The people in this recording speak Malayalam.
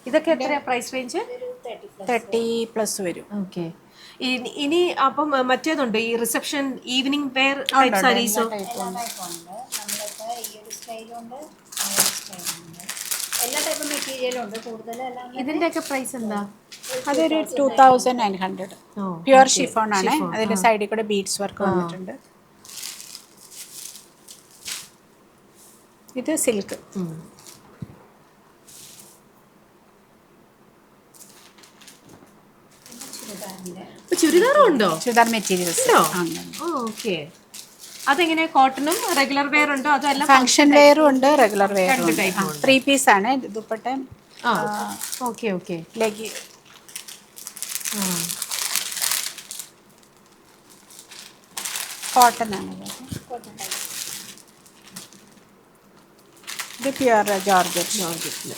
ഇതൊക്കെ എത്രയാ പ്രൈസ് റേഞ്ച്? 30+ വരും. ഓക്കെ. ഇനി അപ്പം മറ്റേതുണ്ട് ഈ റിസപ്ഷൻ ഈവനിങ് വെയർ ടൈപ്പ് സാരീസോ? ഇതിന്റെയൊക്കെ പ്രൈസ് എന്താ? അതൊരു 2900. പ്യുവർ ഷിഫോൺ ആണ്. അതിന്റെ സൈഡിൽ കൂടെ ബീഡ്സ് വർക്ക് വന്നിട്ടുണ്ട്. ഇത് സിൽക്ക്. ചുരിദാറും ഉണ്ടോ? ചുരിദാർ മെറ്റീരിയൽസ്. ഓക്കെ. അതെങ്ങനെ കോട്ടണും റെഗുലർ വെയർ ഉണ്ടോ അതോ എല്ലാം ഫംഗ്ഷൻ വെയറും ഉണ്ട്, റെഗുലർ വെയറും ഉണ്ട്. 3 പീസ് ആണ്. Dupatta okay okay leg. Cotton ആണ്. ഇത് പ്യുവർ ജോർജറ്റ്.